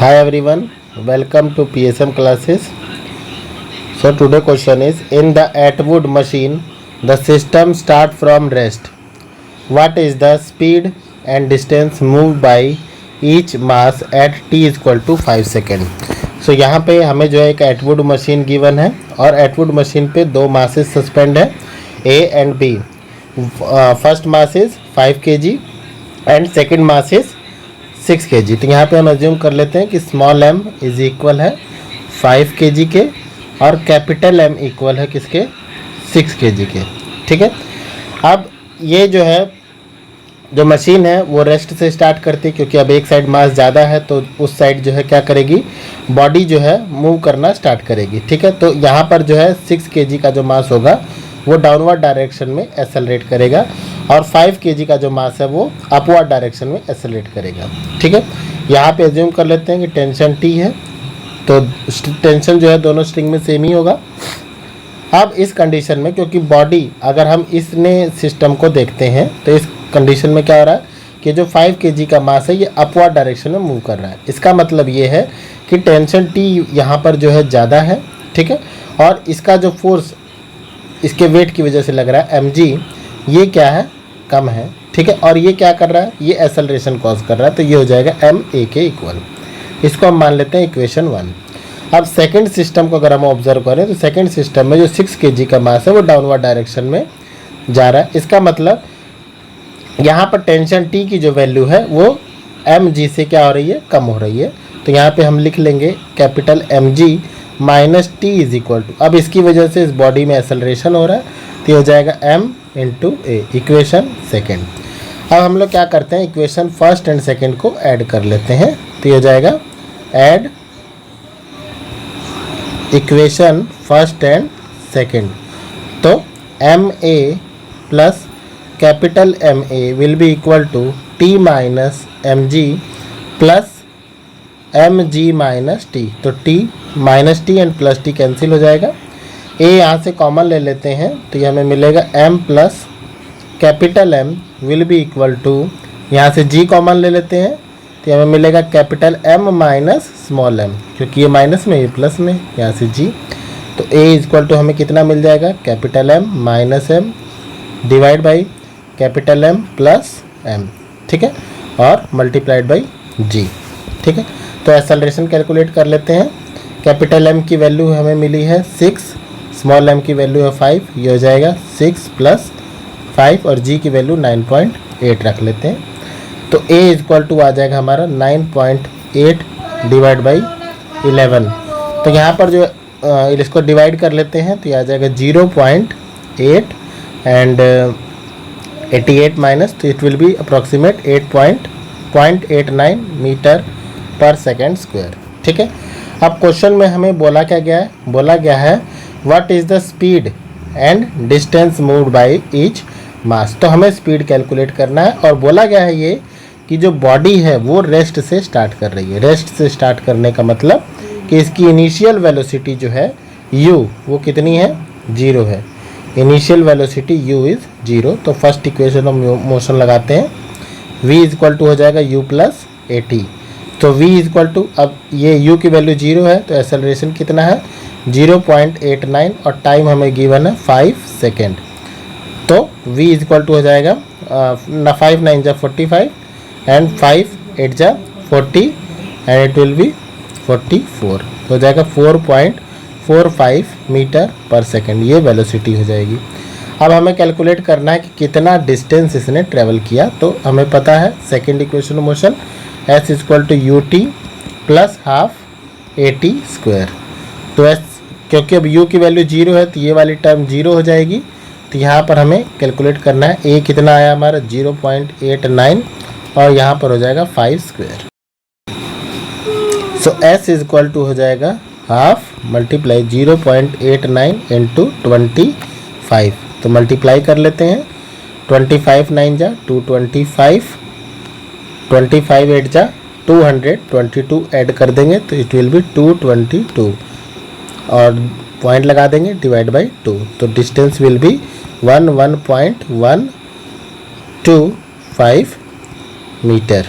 Hi everyone, welcome to PSM classes. So today question is, in the Atwood machine, the system start from rest. What is the speed and distance moved by each mass at t is equal to 5 second. So यहाँ पे हमें जो है एक Atwood machine given है और Atwood machine पे दो मासेस सस्पेंड है A and B. First mass is 5 kg and second mass is 6 kg. तो यहाँ पे हम एज्यूम कर लेते हैं कि स्मॉल m इज इक्वल है 5 kg के और कैपिटल M इक्वल है किसके 6 kg के. ठीक है. अब ये जो है जो मशीन है वो रेस्ट से स्टार्ट करती है क्योंकि अब एक साइड मास ज़्यादा है तो उस साइड जो है क्या करेगी, बॉडी जो है मूव करना स्टार्ट करेगी. ठीक है. तो यहाँ पर जो है 6 kg का जो मास होगा वो डाउनवर्ड डायरेक्शन में एक्सेलरेट करेगा और 5 kg का जो मास है वो अपवर्ड डायरेक्शन में एक्सेलरेट करेगा. ठीक है. यहाँ पे एज्यूम कर लेते हैं कि टेंशन T है तो टेंशन जो है दोनों स्ट्रिंग में सेम ही होगा. अब इस कंडीशन में क्योंकि बॉडी अगर हम इसने सिस्टम को देखते हैं तो इस कंडीशन में क्या हो रहा है कि जो 5 kg का मास है ये अपवर्ड डायरेक्शन में मूव कर रहा है. इसका मतलब ये है कि टेंशन T यहाँ पर जो है ज़्यादा है. ठीक है. और इसका जो फोर्स इसके वेट की वजह से लग रहा है mg, ये क्या है, कम है. ठीक है. और ये क्या कर रहा है, ये एक्सेलरेशन कॉज कर रहा है तो ये हो जाएगा ma के इक्वल. इसको हम मान लेते हैं इक्वेशन 1. अब सेकंड सिस्टम को अगर हम ऑब्जर्व करें तो सेकंड सिस्टम में जो 6 kg का मास है वो डाउनवर्ड डायरेक्शन में जा रहा है. इसका मतलब यहाँ पर टेंशन T की जो वैल्यू है वो mg से क्या हो रही है, कम हो रही है. तो यहाँ पे हम लिख लेंगे capital mg minus T is equal to, अब इसकी वजह से इस बॉडी में एक्सेलरेशन हो रहा है तो ये हो जाएगा m into a. Equation second. अब हम लोग क्या करते हैं, इक्वेशन फर्स्ट एंड सेकेंड को ऐड कर लेते हैं तो ये हो जाएगा add equation first and second. तो ma plus capital ma will be equal to t minus mg plus mg minus t. तो t minus T and plus T cancel हो जाएगा. a यहाँ से कॉमन ले लेते हैं तो ये हमें मिलेगा m plus capital M will be equal to, यहाँ से g कॉमन ले लेते हैं तो हमें मिलेगा capital M minus small m, क्योंकि ये माइनस में ये प्लस में, यहाँ से g. तो a इक्वल टू हमें कितना मिल जाएगा, capital M minus m divide by capital M plus m. ठीक है. और मल्टीप्लाइड बाई g. ठीक है. तो एक्सेलरेशन कैलकुलेट कर लेते हैं. कैपिटल M की वैल्यू हमें मिली है 6, स्मॉल m की वैल्यू है 5, ये हो जाएगा 6 प्लस 5 और g की वैल्यू 9.8 रख लेते हैं. तो a इक्वल टू आ जाएगा हमारा 9.8 डिवाइड बाई 11. तो यहाँ पर जो इसको डिवाइड कर लेते हैं तो ये आ जाएगा 0.8 एंड 88 माइनस, तो it will be approximate 8.89 metre per second square. ठीक है. अब क्वेश्चन में हमें बोला क्या गया है, बोला गया है what is the speed and distance moved by each mass. तो हमें स्पीड कैलकुलेट करना है और बोला गया है ये कि जो बॉडी है वो रेस्ट से स्टार्ट कर रही है. रेस्ट से स्टार्ट करने का मतलब कि इसकी इनिशियल वेलोसिटी जो है u वो कितनी है, 0 है. Initial velocity u is 0. तो फर्स्ट इक्वेशन हम मोशन लगाते हैं. v इज इक्वल टू हो जाएगा u प्लस at. तो v इज इक्वल टू, अब ये u की वैल्यू 0 है तो एक्सेलरेशन कितना है 0.89 और टाइम हमें गिवन है 5 सेकेंड. तो v इज इक्वल टू हो जाएगा 5 9 जा 45 एंड 5 8 जा 40 एंड इट विल बी 44. हो जाएगा 4.45 मीटर पर सेकेंड, ये वेलोसिटी हो जाएगी. अब हमें कैलकुलेट करना है कि कितना डिस्टेंस इसने ट्रेवल किया. तो हमें पता है second equation motion s equal to u t plus half a t square. तो s क्योंकि अब u की वैल्यू 0 है तो ये वाली टर्म 0 हो जाएगी. तो यहाँ पर हमें कैलकुलेट करना है a कितना आया हमारा 0.89 और यहाँ पर हो जाएगा 5 square. So s equal to हो जाएगा हाफ मल्टीप्लाई 0.89 इंटू 25. तो मल्टीप्लाई कर लेते हैं. 25 9 जा 225, 25 8 जा 200, 22 ऐड कर देंगे तो इट विल बी 222 और पॉइंट लगा देंगे डिवाइड बाई 2. तो डिस्टेंस विल बी 11.125 मीटर.